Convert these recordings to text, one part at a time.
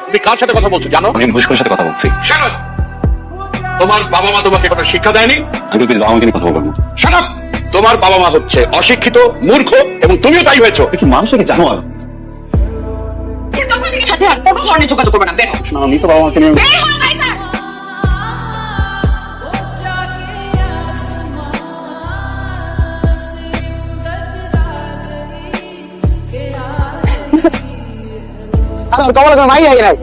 তুমি কার সাথে কথা বলছো জানো? আমি মুশকিলের সাথে কথা বলছি। Shut up! তোমার বাবা মা তোমাকে কোনো শিক্ষা দেয়নি? আমি প্লিজ বাবা মাকে নিয়ে কথা বলবো না। Shut up! তোমার বাবা মা হচ্ছে অশিক্ষিত, মূর্খ এবং তুমিও তাই হয়েছো। কি মানুষকে জানো আর সাথে আর কোনো ধরনের যোগাযোগ করবে না, বের হও। আমি তো বাবা মাকে নিয়ে বের হও, কাইসার। কমলা মাই আগে নাই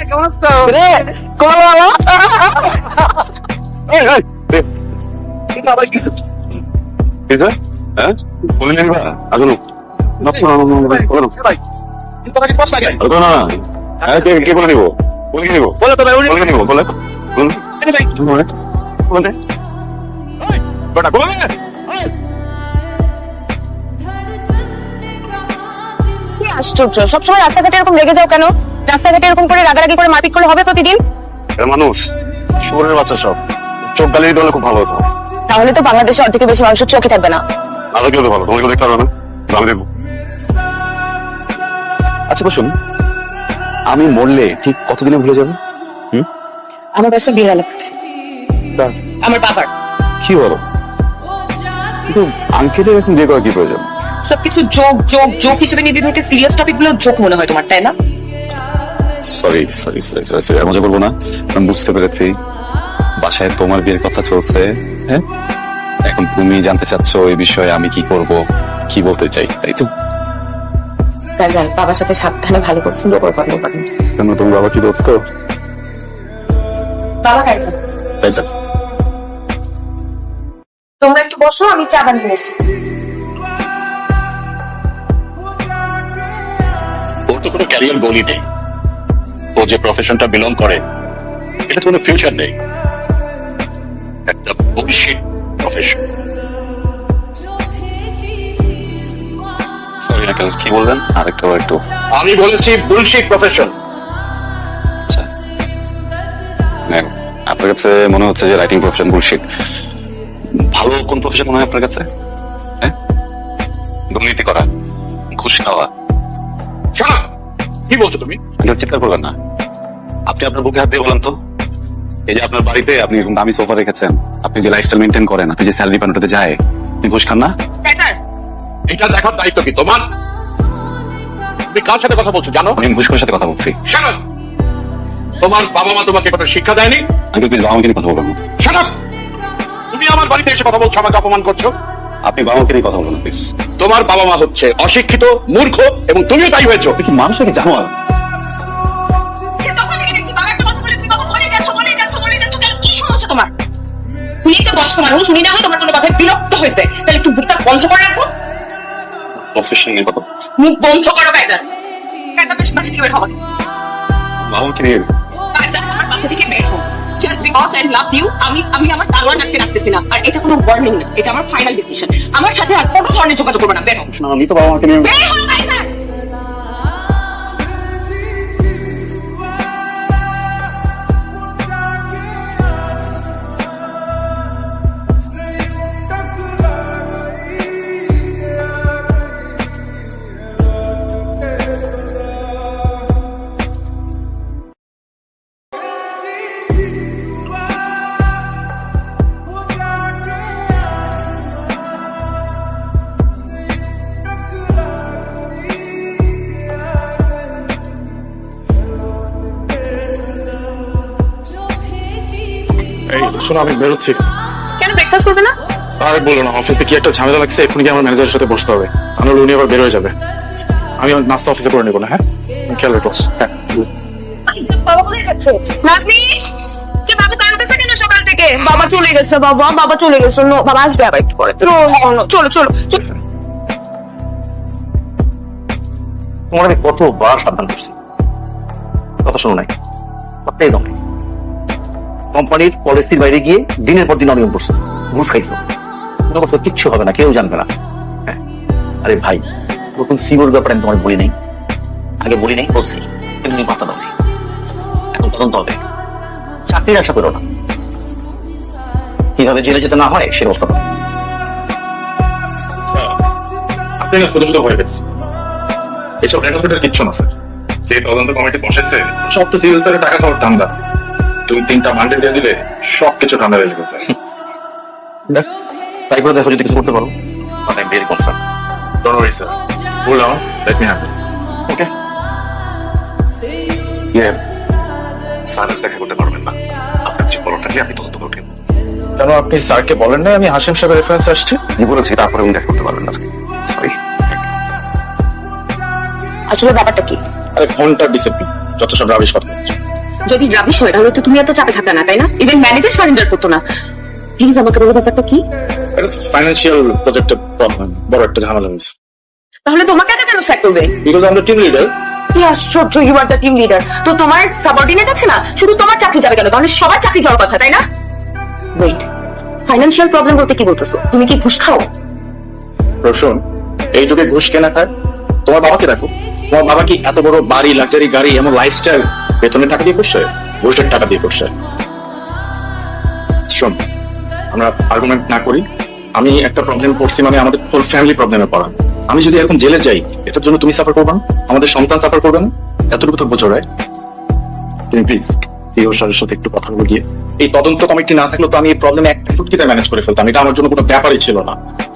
কেমন আছো রে কমলা হ্যাঁ বলে নিবা আগুন কে বলে নিবো বলে নিবো বলে তো ভাই উনি বলে নিবো বলে বেটা বলে দে। কি আশ্চর্য, সবসময় রাস্তাঘাটে এরকম রেগে যাও কেন? রাস্তাঘাটে এরকম করে রাগারাগি করে মারপিট করলে হবে প্রতিদিন? মানুষ শুয়োরের বাচ্চা সব চোখ গালিয়ে দিলে খুব ভালো হতো। তাহলে তো বাংলাদেশে অর্ধেকের বেশি মানুষের চোখে থাকবে না। না দেখলে তো ভালো, তোমাকে দেখতে পারবে না, আমি দেখবো। আচ্ছা বসুন, আমি মরলে ঠিক কতদিনে ভুলে যাবে? আমার বাসা বিড়াল খাচ্ছে, আমার বাবার। কি বলো? কিন্তু আঙ্কেলের এখন বিয়ে করা কি প্রয়োজন? সবকিছু যোগ যোগ যোগ হিসেবে নিয়ে দিতে সিরিয়াস টপিক গুলো যোগ মনে হয় তোমার, তাই না? Sorry sorry sorry sorry sorry, মজা করবো না। আমি বুঝতে পেরেছি বাসায় তোমার বিয়ের কথা চলছে। হ্যাঁ, এখন তুমি জানতে চাচ্ছ এই বিষয়ে আমি কি করব, কি বলতে চাই, তাই তো? কাজান, বাবার সাথে সাবধানে ভালো করে সুন্দর করে কথা বলবেন। কেন তোমার বাবা কি বলতো? বাবা কাইজান, তাই জান। তোমরা একটু বসো, আমি চা বানিয়ে এসি। ওর তো কোনো ক্যারিয়ার গোলই নেই। ও যে প্রফেশনটা বিলং করে এটা তো কোনো ফিউচার নেই, একটা বুলশিট প্রফেশন। সরি আঙ্কেল, কি বলবেন? আরেকটু একটু। আমি বলেছি বুলশিট প্রফেশন। আচ্ছা, মানে আপনার কাছে মনে হচ্ছে যে রাইটিং প্রফেশন বুলশিট। ভালো কোন প্রফেশন মনে হয় আপনার কাছে? হ্যাঁ, দুর্নীতি করা, ঘুষ খাওয়া। Shut up! কি বলছো তুমি? আঙ্কেল চিৎকার করবেন না। আপনি আপনার বুকে হাত দিয়ে বলেন তো, এই যে আপনার বাড়িতে আপনি এরকম দামি সোফা রেখেছেন, আপনি যে লাইফস্টাইল মেনটেন করেন, আপনি যে স্যালারি পান ওটাতে যায়, আপনি ঘুষ খান না? কাইজার, এটা দেখার দায়িত্ব কি তোমার? তুমি কার সাথে কথা বলছো জানো? আমি মুশকিলের সাথে কথা বলছি। Shut up! তোমার বাবা মা তোমাকে কোনো শিক্ষা দেয়নি? আঙ্কেল প্লিজ বাবা মাকে নিয়ে কথা বলবেন না। Shut up! তুমি আমার বাড়িতে এসে কথা বলছো, আমাকে অপমান করছো। আপনি বাবা মাকে নিয়ে কথা বলবেন প্লিজ। তোমার বাবা মা হচ্ছে অশিক্ষিত, মূর্খ এবং তুমিও তাই হয়েছো। কি মানুষকে জানো আর তোমার উনি তো বয়স্ক মানুষ, উনি না হয় তোমার কোনো কথায় বিরক্ত হয়েছে, তাহলে একটু বুকটা বন্ধ করে রাখো। প্রফেশন নিয়ে কথা বলছি। মুখ বন্ধ করো কাইজার। কাইজার বেশ বাসা থেকে বের হবো। বাবা মাকে নিয়ে কাইজার, আমার বাসা থেকে বের হবো। Just because I love you, আমি আমার তালোয়ার আজকে রাখতেছি না। আর এটা কোনো ওয়ার্নিং না, এটা আমার ফাইনাল ডিসিশন। আমার সাথে আর কোনো ধরনের যোগাযোগ করবে না, বের হও। আমি তো বাবা মাকে নিয়ে বের হও কাইজার। এই শোনো, আমি বেরোচ্ছি। কেন ব্রেকফাস্ট করবে না? আর বলো না, অফিসে কি একটা ঝামেলা লাগছে, এখন কি আমার ম্যানেজারের সাথে বসতে হবে, তাহলে উনি আবার বের হয়ে যাবে। আমি নাস্তা অফিসে করে নেবো না। হ্যাঁ, খেয়াল রেখো। হ্যাঁ, বাবা কোথায় যাচ্ছে? নাজনি, কি বাবা কাঁদতেছে কেন সকাল থেকে? বাবা চলে গেছে, বাবা চলে গেছে। নো, বাবা আসবে আবার একটু পরে। চলো চলো চলো। তোমার আমি কতবার সাবধান করছি, কথা শোনো নাই, কথাই দম নেই। কোম্পানির পলিসির বাইরে গিয়ে দিনের পর দিন অনিয়ম করছো, ঘুষ খাইছো, কোনো কথা কিচ্ছু হবে না, কেউ জানবে না। হ্যাঁ, আরে ভাই, নতুন সিওর ব্যাপারে আমি তোমার বলি নাই, আগে বলি নাই, বলছি, কিন্তু তুমি পাত্তা দাও নাই। এখন তদন্ত হবে, চাকরির আশা করো না, কিভাবে জেলে যেতে না হয় সে ব্যবস্থা করো। আপনি না শুধু শুধু ভয় পেয়েছেন, এসব রেকর্ডের কিচ্ছু না স্যার। যে তদন্ত কমিটি বসেছে সব তো সিরিয়াস টাকা খাওয়ার ধান্দা। তুমি 3টা মান্ডে দিয়ে দিলে সবকিছু ঠান্ডা হয়ে গেছে। তাই করে দেখো যদি কিছু করতে পারো। I am very concern. Don't worry sir, hold on, let me handle. Okay, service দেখা করতে পারবেন না। আপনার কিছু বলার থাকলে আমি তদন্ত করবেন। কেন আপনি স্যারকে বলেন না আমি হাসিম সাহেবের রেফারেন্স আসছে? আমি বলেছি তারপরে উনি দেখা করতে পারবেন না। সরি। আসলে ব্যাপারটা কি? আরে ঘন্টার ডিসিপ্লিন, যত সব রাবিশ কথা হচ্ছে। যদি রাবিশ হয় তাহলে তো তুমি এত চাপে থাকতে না, তাই না? ইভেন ম্যানেজার সারেন্ডার করতো না। প্লিজ আমাকে বলো ব্যাপারটা কি? এটা ফাইন্যান্সিয়াল প্রজেক্টের প্রবলেম, বড় একটা ঝামেলা হয়েছে। তাহলে তোমাকে একা কেন স্যাক করবে? বিকজ আমরা টিম লিডার। কি আশ্চর্য, you are the team leader. তো তোমার সাবঅর্ডিনেট আছে না, শুধু তোমার চাকরি যাবে কেন? তাহলে সবার চাকরি যাওয়ার কথা, তাই না? ওয়েট, ফাইন্যান্সিয়াল প্রবলেম বলতে কি বলতেছো? তুমি কি ঘুষ খাও? রোশন, এই যুগে ঘুষ কেনা খায়? তোমার বাবাকে দেখো, তোমার বাবা কি এত বড় বাড়ি, লাক্সারি গাড়ি, এমন লাইফস্টাইল বেতনের টাকা দিয়ে করছে? ঘুষের টাকা দিয়ে করছে। শোন, আমরা আর্গুমেন্ট না করি। আমি একটা প্রবলেম পড়ছি মানে আমাদের ফুল ফ্যামিলি প্রবলেমে পড়া। আমি যদি এখন জেলে যাই, এটার জন্য তুমি সাফার করবে না, আমাদের সন্তান সাফার করবে না? এতটুকু তো বোঝো, রাইট? তুমি প্লিজ সিও স্যারের সাথে একটু কথা বলে গিয়ে, এই তদন্ত কমিটি না থাকলে তো আমি এই প্রবলেম একটা চুটকিতে ম্যানেজ করে ফেলতাম। এটা আমার জন্য কোনো ব্যাপারই ছিল না।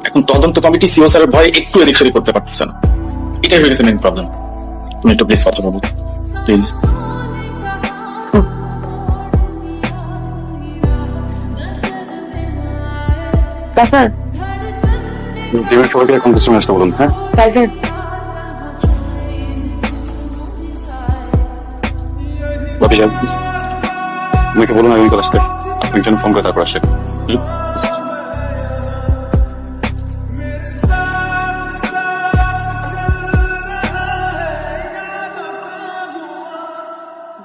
এখন তদন্ত কমিটি সিও স্যারের ভয়ে একটু এদিক সেদিক করতে পারতেছে না। এটাই হয়ে গেছে মেইন প্রবলেম। তুমি একটু প্লিজ কথা বলো, প্লিজ। স্যার, টিমের সবাইকে কনফারেন্স রুমে আসতে বলুন। হ্যাঁ, তাই স্যার। বাপি সাহেব, আমাকে বলুন আমি কল আসতে। আপনি একজন ফোন করে তারপর আসে।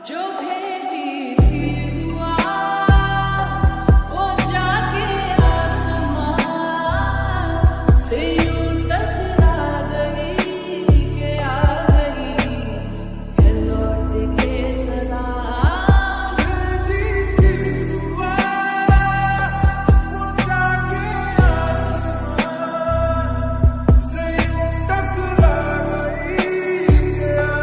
जो भेजी थी दुआ वो जाके आसमां से यूं टकरा गई के आ गई है लौट के सदा भेजी थी दुआ वो जाके आसमां से यूं टकरा गई के आ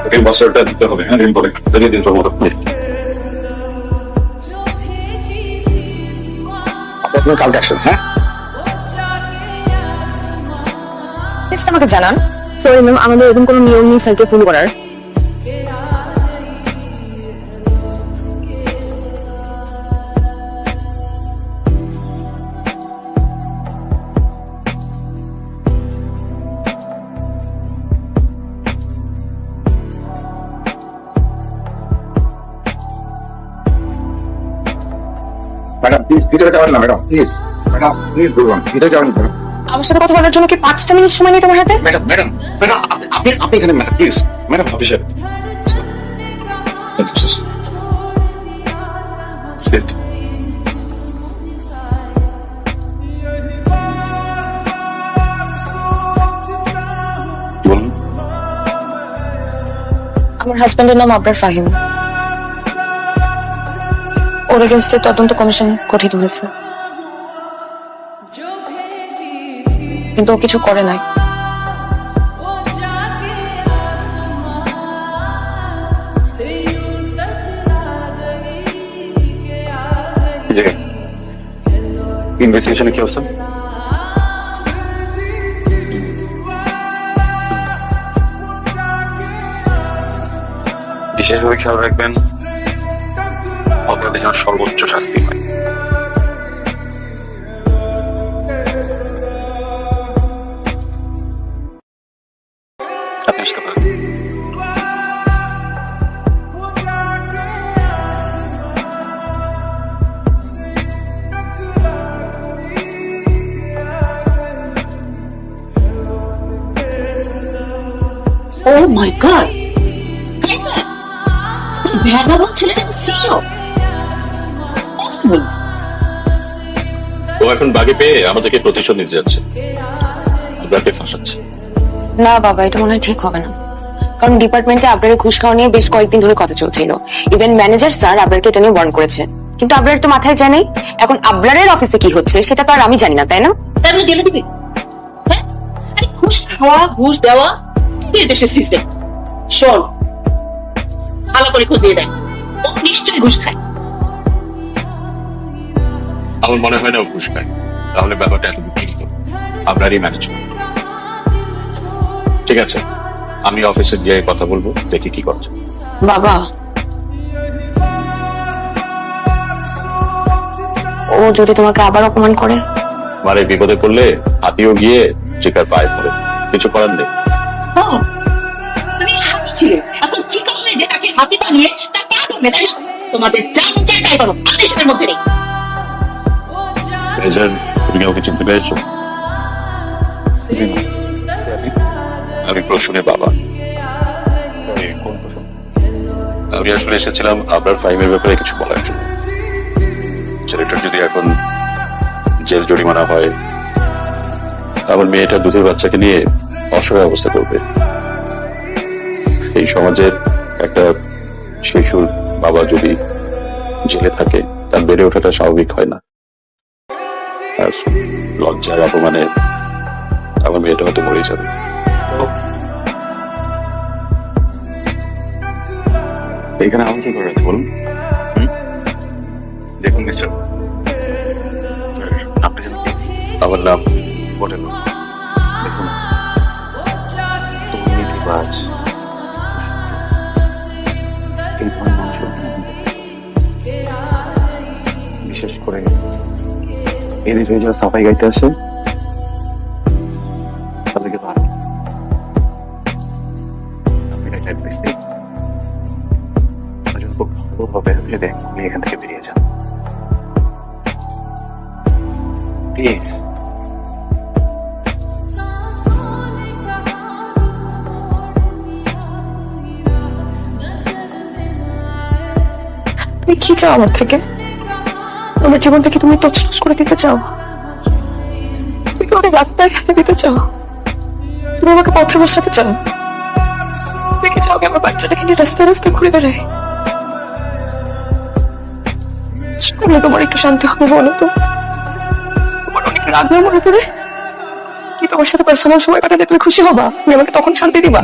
ওকে বছরটা দিতে হবে। হ্যাঁ, ঋণ করে যদি দিন মতো जो भेजी थी दुआ আপনি কালকে আসেন। হ্যাঁ, वो जाके आसमां প্লিজ আমাকে জানান। সরি ম্যাম, আমাদের এরকম কোনো নিয়ম নেই স্যারকে ফোন করার। के आ गई है लौट के ম্যাডাম প্লিজ ভিতরে যাবেন না ম্যাডাম, প্লিজ ম্যাডাম প্লিজ বললাম ভিতরে যাবেন না। আমার সাথে কথা বলার জন্য কি 5টা মিনিট সময় নেই তোমার হাতে? ম্যাডাম ম্যাডাম ম্যাডাম আপনি আপনি এখানে ম্যাডাম প্লিজ ম্যাডাম বাপি সাহেব, সিট। বলুন। আমার হাজবেন্ডের নাম আবরার ফাহিম। ওর এগেনস্টে তদন্ত কমিশন গঠিত হয়েছে, जो भेजी थी কিন্তু ও কিছু করে নাই। वो जाके आसमां से यूं टकरा गई के आ गई যে ইনভেস্টিগেশনে কি অবস্থা? বিশেষভাবে খেয়াল রাখবেন অপরাধের যেন সর্বোচ্চ শাস্তি হয়। আপনি আসতে পারেন। Oh my God! ভ্যাগাবন ছেলেটা সিইও। পসিবল? ও এখন বাগে পেয়ে আমাদেরকে প্রতিশোধ নিতে যাচ্ছে। আপনাকে ফাঁসাচ্ছে। না বাবা, এটা মনে হয় ঠিক হবে না। কারণ ডিপার্টমেন্টে আবরারের ঘুষ খাওয়া নিয়ে বেশ কয়েকদিন ধরে কথা চলছিল। ইভেন ম্যানেজার স্যার আবরারকে এটা নিয়ে ওয়ার্ন করেছে, কিন্তু আবরারের তো মাথায় যায় নেই। এখন আবরারের অফিসে কি হচ্ছে সেটা তো আর আমি জানি না, তাই না? তাহলে জেলে দিবি? হ্যাঁ, আরে ঘুষ খাওয়া ঘুষ দেওয়া কি দেশের সিস্টেম? শোন, ভালো করে খোঁজ দিয়ে দেয়, ও নিশ্চয়ই ঘুষ খায়। আমার মনে হয় না ও ঘুষ খায়, তাহলে ব্যাপারটা এত বিকৃত। আপনারই ম্যানেজ করুন। ঠিক আছে, আমি অফিসে গিয়ে কথা বলবো, দেখি কি করছে। বাবা, ও যদি তোমাকে আবার অপমান করে? মানে বিপদে পড়লে হাতিও গিয়ে চিকার পায়ে পড়ে, কিছু করার নেই। হ্যাঁ, তুমি হাতি ছিলে, এখন চিকা হয়ে যে তাকে হাতি বানিয়ে তার পা ধরবে, তাই না? তোমাদের যা মন চায় তাই করো, আমি এসবের মধ্যে নেই। রেজার, তুমি ওকে চিনতে পেরেছো? আমি প্রসূনের বাবা। আমি আসলে এসেছিলাম আপনার ফাইমের ব্যাপারে কিছু বলার জন্য। ছেলেটার যদি এখন জেল জরিমানা হয়, আমার মেয়েটা দুধের বাচ্চাকে নিয়ে অসহায় অবস্থা করবে। এই সমাজের একটা শিশুর বাবা যদি জেলে থাকে, তার বেড়ে ওঠাটা স্বাভাবিক হয় না। আর লজ্জার অপমানে আমার মেয়েটা হয়তো মরে যাবে। এখানে আমার কি করা আছে বলুন? দেখুন মিস্টার, আপনি যেন আমার নাম বলেন। দেখুন, দুর্নীতিবাজ এই ধরনের মানুষের বিশেষ করে এদের হয়ে যারা সাফাই গাইতে আসে তাদেরকে তো আপনি গাইতে অ্যাডভাইস দিন, খুব ভালোভাবে ভেবে আপনি এখান থেকে বেরিয়ে যান প্লিজ। তুমি কি চাও আমার থেকে? আমার জীবনটাকে তুমি তছনছ করে দিতে চাও? তুমি কি আমাকে রাস্তায় ফেলে দিতে চাও? তুমি আমাকে পথে বসাতে চাও? তুমি কি চাও আমি আমার বাচ্চাটাকে নিয়ে রাস্তায় রাস্তায় ঘুরে বেড়াই? কি করলে তোমার একটু শান্তি হবে বলো তো? তোমার অনেক রাগ হয় মনে করে? কি তোমার সাথে পার্সোনাল সময় কাটালে তুমি খুশি হবা? তুমি আমাকে তখন শান্তি দিবা?